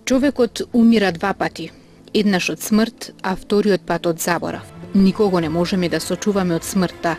Човекот умира два пати. Еднаш од смрт, а вториот пат од заборав. Никого не можеме да сочуваме од смртта,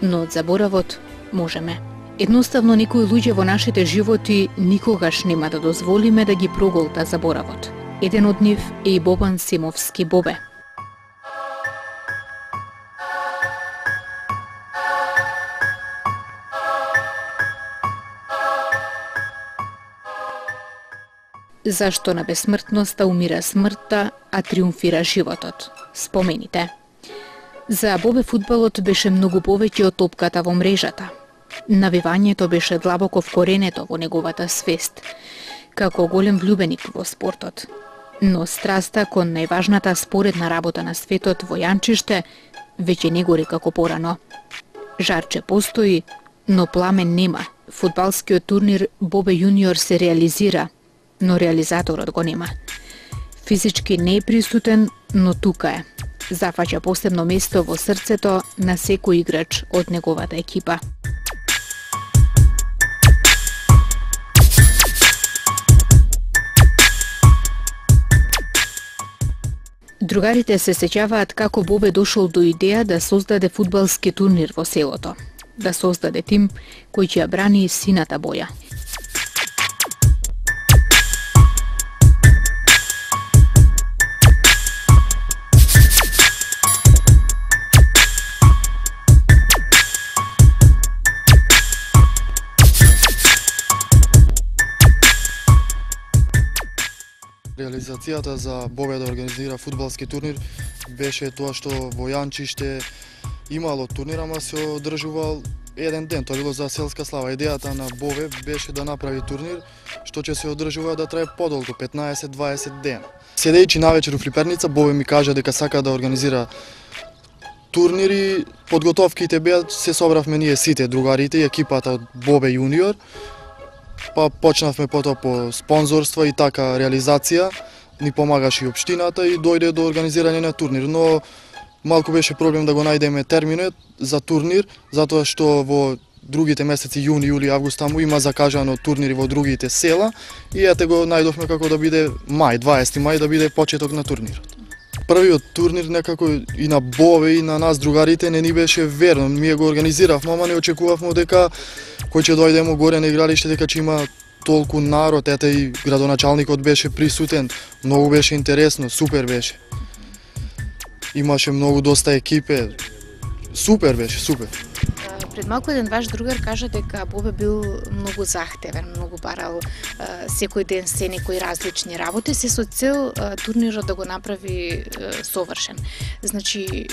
но од заборавот можеме. Едноставно некои луѓе во нашите животи никогаш нема да дозволиме да ги проголта заборавот. Еден од нив е и Бобан Семовски Бобе. Зашто на безсмртноста умира смртта, а триумфира животот? Спомените. За Бобе фудбалот беше многу повеќе од топката во мрежата. Навивањето беше длабоко вкоренето во неговата свест, како голем влюбеник во спортот. Но страста кон најважната споредна работа на светот во Јанчиште веќе не гори како порано. Жарче постои, но пламен нема. Фудбалскиот турнир Бобе јуниор се реализира, но реализаторот го нема. Физички не е присутен, но тука е. Зафаќа посебно место во срцето на секој играч од неговата екипа. Другарите се сеќаваат како Бобе дошол до идеја да создаде фудбалски турнир во селото. Да создаде тим кој ќе ја брани сината боја. Реализацијата за Бобе да организира фудбалски турнир беше тоа што во Јанчиште имало турнир, ама се одржувал еден ден, тоа било за селска слава. Идејата на Бобе беше да направи турнир што ќе се одржува да трае подолго, 15-20 дена. Седејќи навечер во Флиперница, Бобе ми кажа дека сака да организира турнири. Подготовките беа, се собравме ние сите другарите и екипата од Бобе јуниор. Па почнавме потоа по спонзорство и така реализација, ни помагаше и општината и дојде до организирање на турнир, но малку беше проблем да го најдеме терминот за турнир, затоа што во другите месеци јуни, јули, август таму има закажано турнири во другите села и ете го најдовме како да биде мај, 20 мај да биде почеток на турнирот. Првиот турнир некако и на Бобе и на нас другарите не ни беше верно. Ние го организиравме, ама не очекувавме дека кој ќе дојдемо горе на игралиште, дека ќе има толку народ, ете и градоначалникот беше присутен, многу беше интересно, супер беше. Имаше многу доста екипе, супер беше, супер. Пред малку еден ваш другар кажа дека Бобе бил многу захтевен, многу барал секој ден се некои различни работи, се со цел турнирот да го направи совршен. Значи,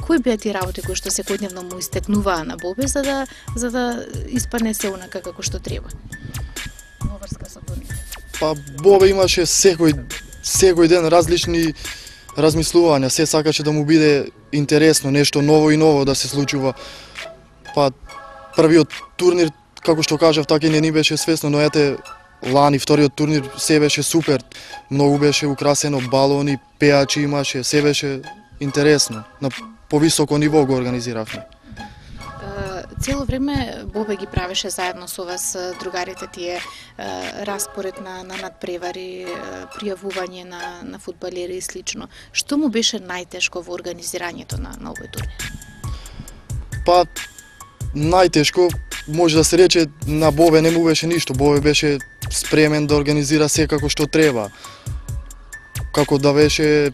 кои беа тие работи кои што секојдневно му истекнуваа на Бобе за да испадне се онака како што треба? Во врска со турнирот. Па Бобе имаше секој ден различни размислувања, се сакаше да му биде интересно, нешто ново и ново да се случува. Па првиот турнир, како што кажав, така и не ни беше свесно, но ете лани вториот турнир се беше супер. Многу беше украсено, балони, пеачи имаше, се беше интересно. На повисоко ниво го организиравме. Цело време Бобе ги правеше заедно со вас другарите тие распоред на надпревари, пријавување на фудбалери и слично. Што му беше најтешко во организирањето на овој турнир? Па најтешко може да се рече на Бобе не му беше ништо. Бобе беше спремен да организира се како што треба. Како да беше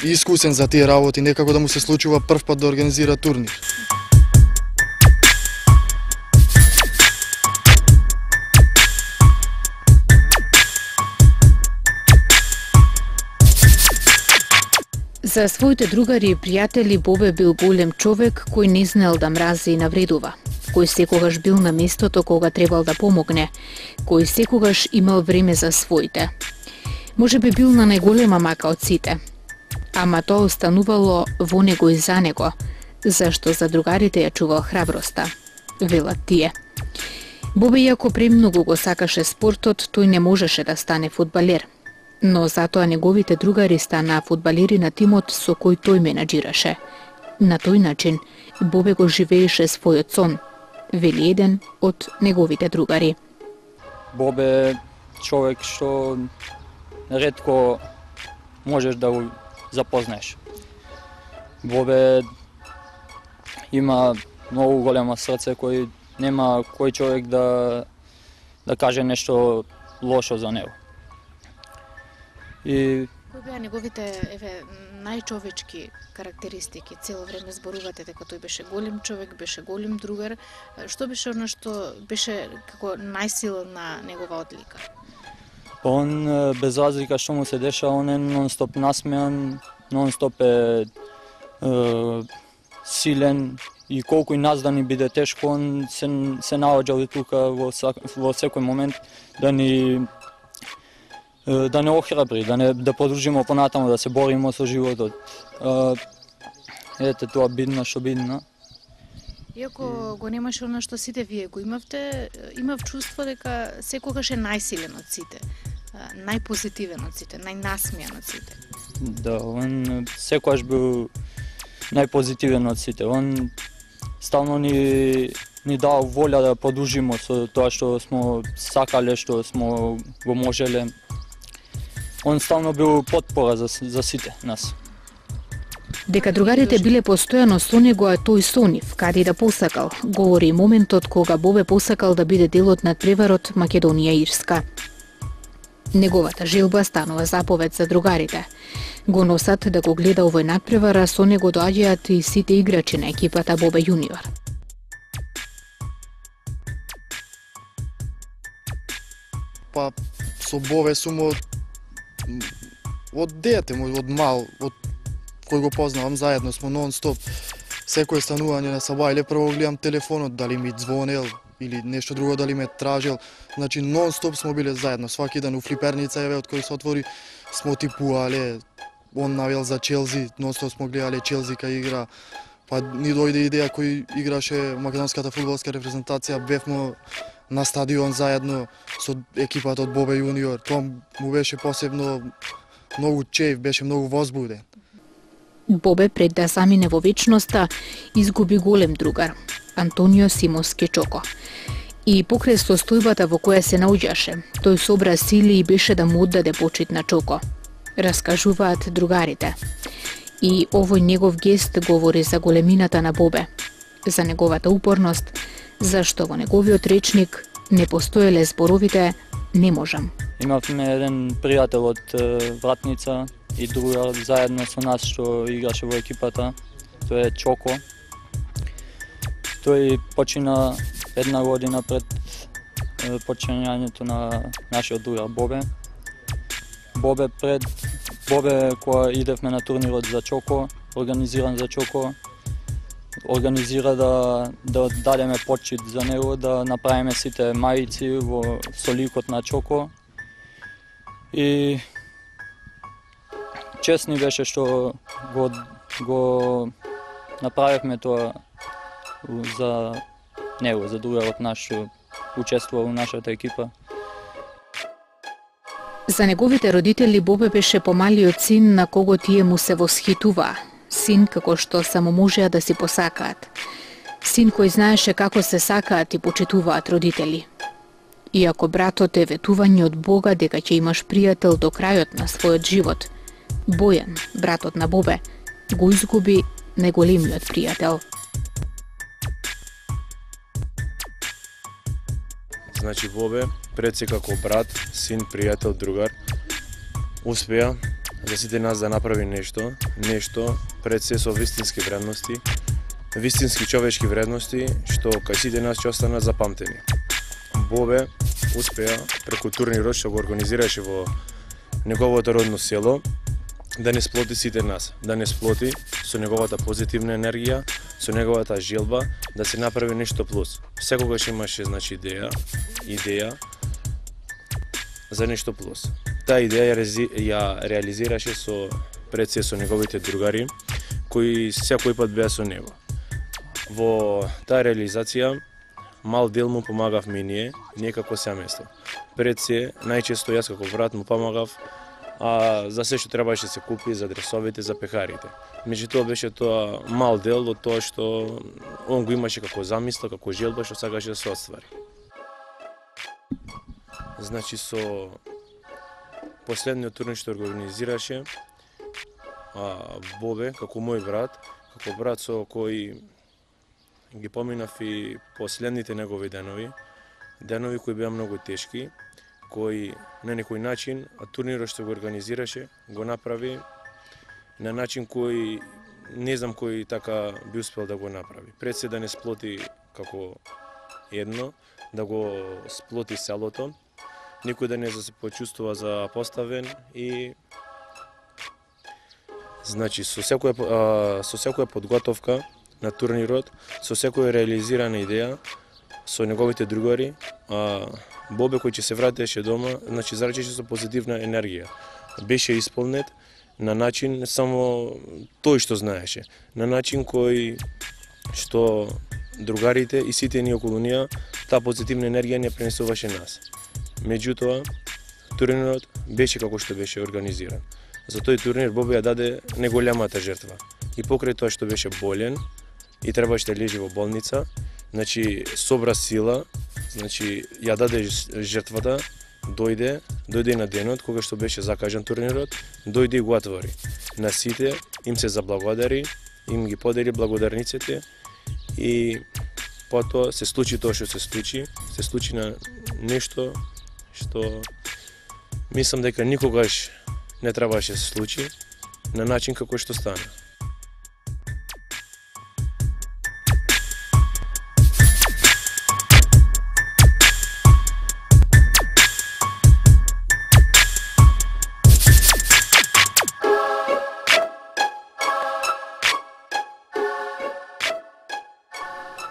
искусен за тие работи, некако да му се случува прв пат да организира турнир. За своите другари и пријатели Бобе бил голем човек кој не знаел да мрази и навредува, кој секогаш бил на местото кога требал да помогне, кој секогаш имал време за своите. Може би бил на најголема мака од сите, ама тоа останувало во него и за него, зашто за другарите ја чувал храброста, велат тие. Бобе, иако премногу го сакаше спортот, тој не можеше да стане фудбалер. Но затоа неговите другари станаа фудбалери на тимот со кој тој менаџираше. На тој начин Бобе го живееше својот сон, вели еден од неговите другари. Бобе човек што ретко можеш да го запознаеш. Бобе има многу големо срце кој нема кој човек да каже нешто лошо за него. И Кои беа неговите најчовечки карактеристики? Цело време зборувате дека тој беше голем човек, беше голем другар. Што беше она што беше како најсилна негова одлика? он, без разлика што му се деша, он е нон-стоп насмеан, нон-стоп е силен и колку и нас да ни биде тешко, он се наоѓа тука во секој момент да ни охрабри, да подружимо понатаму, да се бориме со животот. Ете тоа бидно што бидно. Иако го немаше она што сите вие го имавте, имав чувство дека секогаш е најсилен од сите, најпозитивен од сите, најнасмејан од сите. Да, он секогаш бил најпозитивен од сите. Он стално ни дал волја да продолжиме со тоа што смо сакале, што смо го можеле. Он стално бил потпора за сите нас. Дека другарите биле постојано со него, а тој со нив, каде да посакал, говори и моментот кога Бобе посакал да биде дел од надпреварот Македонија-Ирска. Неговата желба станува заповед за другарите. Го носат да го гледа овој надпревар, а со него доаѓаат и сите играчи на екипата Бобе јуниор. Па со Бове сум од дете мој, од мал, од кој го познавам, заедно смо нон-стоп. Секој станување на сабајле прво гледам телефонот, дали ми звонел или нешто друго, дали ме тражел. Значи нон-стоп смо биле заедно, сваки ден у флиперница од кој се отвори, смо типувале. Он навел за Челси, нон-стоп смо гледале Челси кај игра. Па ни дојде идеја кој играше македонската фудбалска репрезентација, бевме на стадион заедно со екипата од Бобе јуниор. Тоа му беше посебно многу чеив, беше многу возбуден. Бобе, пред да замине во вечноста, изгуби голем другар, Антонио Симос Кечоко. И покрај состојбата во која се наоѓаше, тој собра сили и беше да му оддаде почит на Чоко. Раскажуваат другарите. И овој негов гест говори за големината на Бобе, за неговата упорност, зашто во неговиот речник не постоеле зборовите «не можам». Имавме еден пријател од Вратница и другар заедно со нас што играше во екипата, тој е Чоко. Тој почина една година пред починањето на нашиот другар Бобе. Бобе кога идевме на турнирот за Чоко, организиран за Чоко, организира да дадеме почит за него, да направиме сите мајци со ликот на Чоко. И честни беше што го направивме тоа за него, за другарот наш што учествува во нашата екипа. За неговите родители Бобе беше помалиот син на кого тие му се восхитуваа. Син како што само можеа да си посакаат. Син кој знаеше како се сакаат и почитуваат родители. Иако братот е ветување од Бога дека ќе имаш пријател до крајот на својот живот, Бојан, братот на Бобе, го изгуби најголемиот пријател. Значи Бобе, пред се како брат, син, пријател, другар, успеа за сите нас да направи нешто пред се со вистински вредности, вистински човечки вредности, што кај сите нас ќе останат запамтени. Бобе успеа преку турнирот што го организираше во неговото родно село да не сплоти сите нас, да не сплоти со неговата позитивна енергија, со неговата желба да се направи нешто плюс. Секогаш имаше идеја за нешто плюс. Таа идеја ја реализираше пред се со неговите другари кои секој пат беа со него. Во таа реализација мал дел му помагавме и ние како семејство. Пред се најчесто јас како брат му помагав за се што требаше да се купи, за дресовите, за пехарите. Меѓутоа беше тоа мал дел од тоа што он го имаше како замисла, како желба што сакаше да се оствари. Значи последниот турнир што организираше Бобе, како мој брат, како брат со кој ги поминав и последните негови денови кои беа многу тешки, кој на некој начин, турнирот што го организираше, го направи на начин кој не знам кој така би успел да го направи. Пред се да не сплоти како едно, да го сплоти селото, никој да не се почувствува запоставен и значи со секоја подготовка на турнирот, со секоја реализирана идеја, со неговите другари, Бобе кој ќе се вратеше дома, значи заречеше со позитивна енергија. Беше исполнет на начин само тој што знаеше, на начин кој што другарите и сите ние околу неа, таа позитивна енергија не пренесуваше нас. Меѓутоа, турнирот беше како што беше организиран. За тој турнир Бобе ја даде неголемата жртва. И покрај тоа што беше болен и требаше да лежи во болница, значи собра сила, значи ја даде жртвата, дојде на денот кога што беше закажан турнирот, дојде и го отвори. На сите им се заблагодари, им ги подели благодарниците и потоа се случи тоа што се случи на нешто што мислам дека никогаш не требаше да се случи на начин како што стана.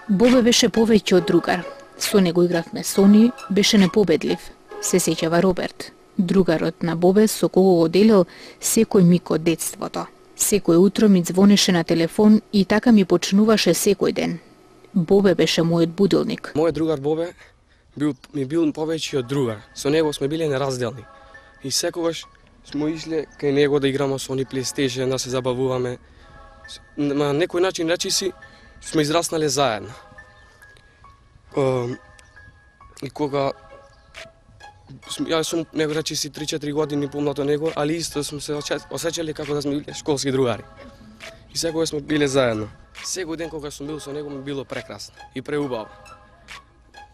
Бобе беше повеќе од другар. Со него игравме Сони, беше непобедлив, се сеќава Роберт. Другарот на Бобе со кого го делил секој миг од детството. Секој утро ми звонеше на телефон и така ми почнуваше секој ден. Бобе беше мојот будилник. Мојот другар Бобе ми бил повеќе од другар. Со него сме биле неразделни. И секогаш сме ишле кај него да играме со Sony PlayStation, да се забавуваме. На некој начин речиси сме израснале заедно. И кога јас сум него речиси 3-4 години помлад од него, али исто сме се осеќале како да сме биле школски другари. И секогаш сме биле заедно. Секој ден кога сум бил со него ми било прекрасно и преубаво.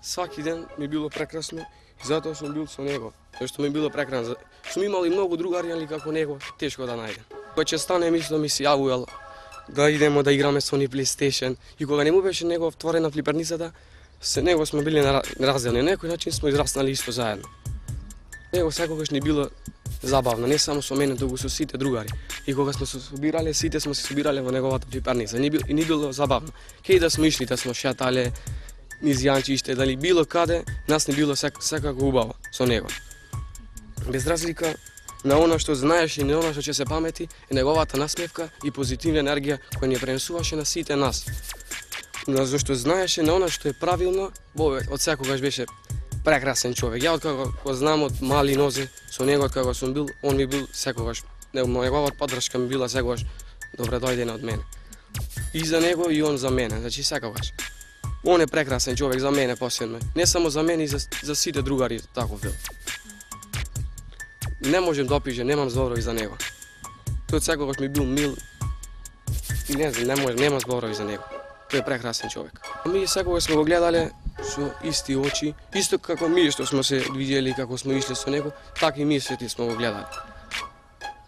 Сваки ден ми било прекрасно и затоа сум бил со него, зашто ми било прекрасно. Сум имал и многу другари, али како него тешко да најдем. Кога ќе станем исто ми се јавувал да идеме да играме Sony PlayStation и кога не му беше него отворена флиперницата, се него сме били разделни. На некој начин сме израснали исто заедно. Него секогаш ни било забавно, не само со мене, туку со сите другари. И кога сме се собирале, сите сме се собирале во неговата флиперница. И ни било забавно. Кај да сме ишли, да сме шетале, низ јанчиште, дали било каде, нас не било секако убаво со него. Без разлика на она што знаеш и на она што ќе се памети, е неговата насмевка и позитивна енергија која ни пренесуваше на сите нас. Зашто знаеше на она што е правилно, Бобе од секогаш беше прекрасен човек. Ја откако го знам од мали нозе, со него откако сум бил, он ми бил секогаш, неговата поддршка ми била секогаш добре дојдена од мене. И за него и он за мене, значи секогаш. Он е прекрасен човек за мене посебно. Не само за мене, и за сите другари таков бил. Не можем да опишем, немам зборови за него. Тој секогаш ми бил мил и не знам, немам зборови за него. Тој е прекрасен човек. Ми секогаш сме го гледале со исти очи, исто како ми што сме се видели како сме ишле со него, така и ми свети сме го гледали.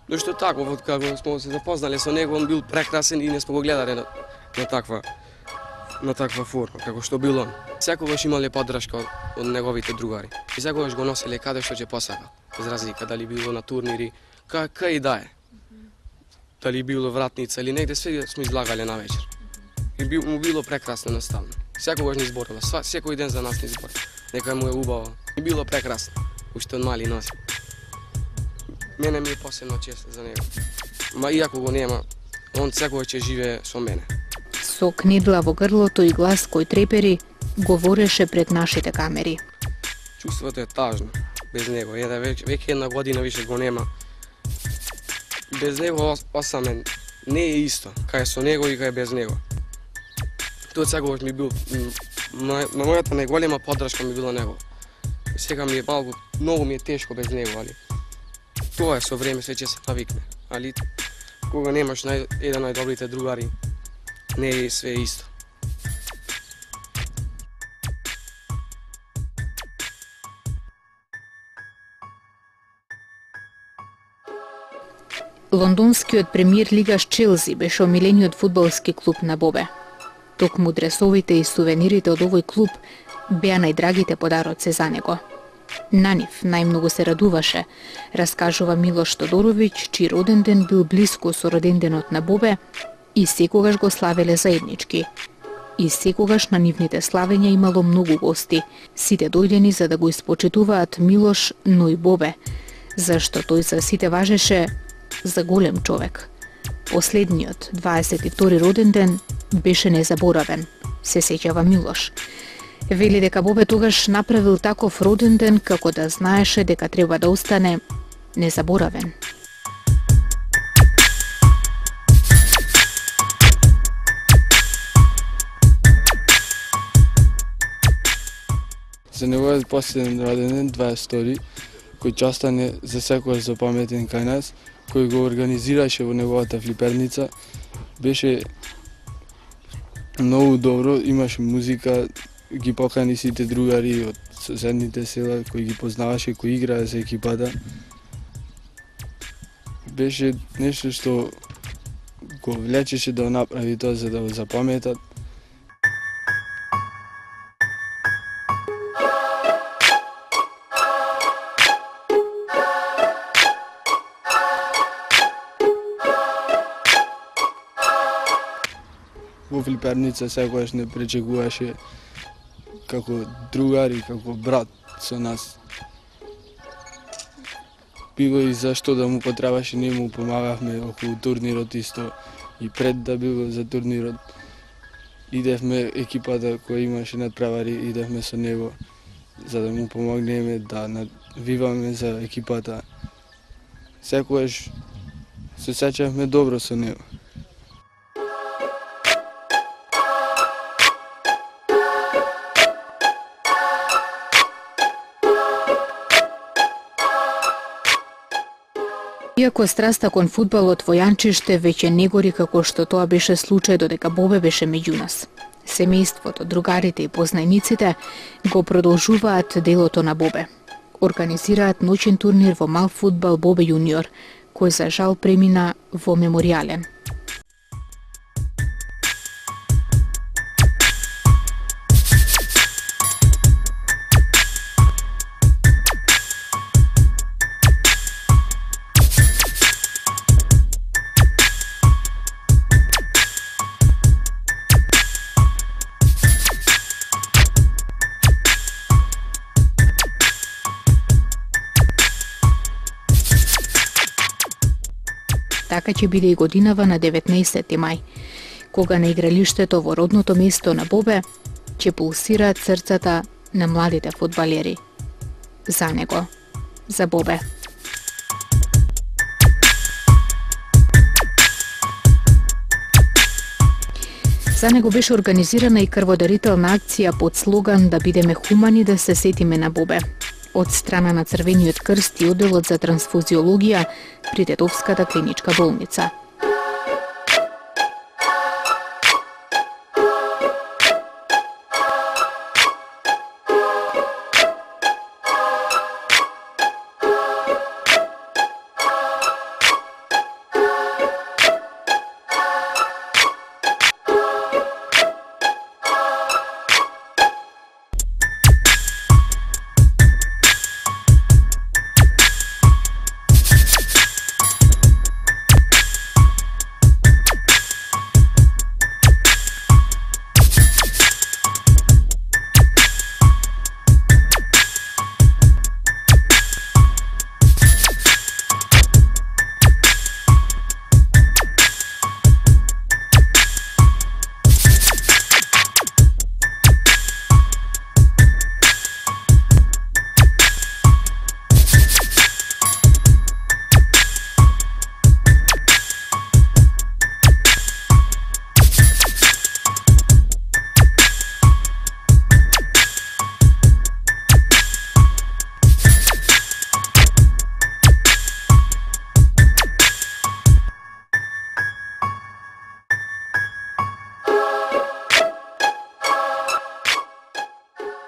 Зашто тако, како сме се запознале со него, он бил прекрасен и не сме го гледале на таква форма, како што бил он. Секогаш имале поддршка од неговите другари. И секогаш го носеле каде што ќе посака. Без разлика дали било на турнири, кај да е. Дали било вратница или негде, све сме излагале на вечер. И му било прекрасно наставно. Секогаш ни зборува, секој ден за нас ни зборува. Нека му е убаво. И било прекрасно, уште од мали носи. Мене ми е посебно чест за него. Ма иако го нема, он секогаш ќе живее со мене. Со кнедла во грлото и глас кој трепери, говореше пред нашите камери. Чувството е тажно без него. Веќе една година више го нема. Без него осамен не е исто, кај со него и кај без него. Тоа секогаш ми бил, на мојата најголема поддршка ми била него. Сега ми е малку, многу ми е тешко без него, али Тоа е со време се ќе се навикне, али кога немаш еден најдобрите другари, не е све исто. Лондонскиот премиер лигаш Челси беше омилениот фудбалски клуб на Бобе. Токму дресовите и сувенирите од овој клуб беа најдрагите подароци за него. На нив најмногу се радуваше, раскажува Милош Тодоровиќ, чиј роден ден бил блиску со роденденот на Бобе и секогаш го славеле заеднички. И секогаш на нивните славења имало многу гости, сите дојдени за да го испочитуваат Милош, но и Бобе, зашто тој за сите важеше за голем човек. Последниот, 22 роден ден, беше незаборавен, се сеќава Милош. Вели дека Бобе тогаш направил таков роден ден како да знаеше дека треба да остане незаборавен. За неговиот последен роден ден, 22, кој ќе остане за секојаш запаметен кај нас, кој го организираше во неговата флиперница, беше многу добро, имаше музика, ги покани сите другари од соседните села кои ги познаваше, кои играа за екипата. Беше нешто што го влечеше да направи тоа за да го запаметат. Во флиперница секојаш не пречекуваше како другар и како брат со нас. Било и зашто да му потребаше, ние му помагавме околу турнирот исто и пред да било за турнирот. Идевме екипата која имаше надпревари, идевме со него за да му помогнеме да навиваме за екипата. Секојаш се сеќавме добро со него. Иако страста кон фудбалот во Јанчиште веќе не гори како што тоа беше случај додека Бобе беше меѓу нас. Семејството, другарите и познајниците го продолжуваат делото на Бобе. Организираат ноќен турнир во мал фудбал Бобе јуниор, кој за жал премина во меморијален. Така ќе биде и годинава на 19 мај, кога на игралиштето во родното место на Бобе ќе пулсираат срцата на младите фудбалери. За него, за Бобе. За него беше организирана и крводарителна акција под слоган "Да бидеме хумани, да се сетиме на Бобе", од страна на Црвениот крст и одделот за трансфузиологија при Тетовската клиничка болница.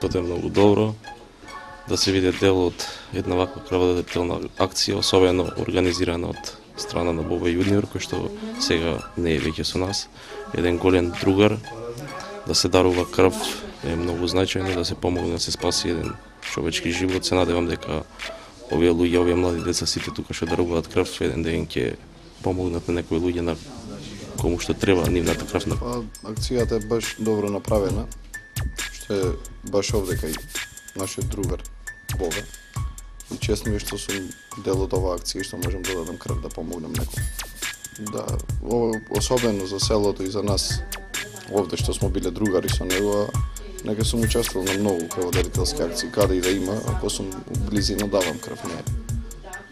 Тоа е многу добро да се види дел од една ваква крводарителна акција, особено организирана од страна на Бобе Јуниор, кој што сега не е веќе со нас. Еден голем другар, да се дарува крв е многу значајно, да се помогне да се спаси еден човечки живот. Се надевам дека овие луѓе, овие млади деца, сите тука што даруваат крв, еден ден ќе помогнат на некои луѓе на кому што треба нивната крвна. Акцијата е баш добро направена, што е баш овде кај нашиот другар Бобе. И честно ми што сум дел од оваа акција, што можам да дадам крв да помогнам некој. Да, особено за селото и за нас овде што сме биле другари со него, нека сум учествувал на многу крводарителски акции, каде и да има, ако сум близина давам крв, не.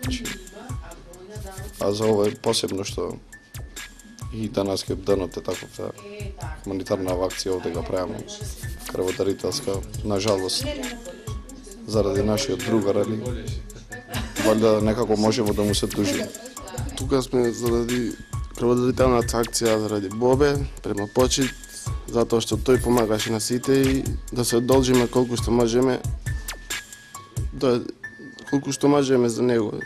Значи, а за ова е посебно што и данас ке денот е таква хуманитарна акција овде го правиме, крводарителска, на жалост, заради нашиот другар, али валјда некако можеме да му се дужиме. Тука сме заради крводарителната акција, заради Бобе, према почит, затоа што тој помагаше на сите и да се одолжиме колку што можеме, колку што можеме за него.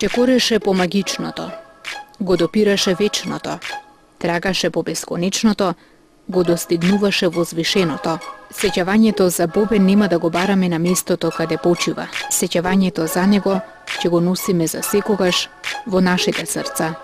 Чекореше по магичното, го допираше вечното, трагаше по бесконечното, го достигнуваше возвишеното. Сеќавањето за Бобе нема да го бараме на местото каде почива. Сеќавањето за него ќе го носиме за секогаш во нашите срца.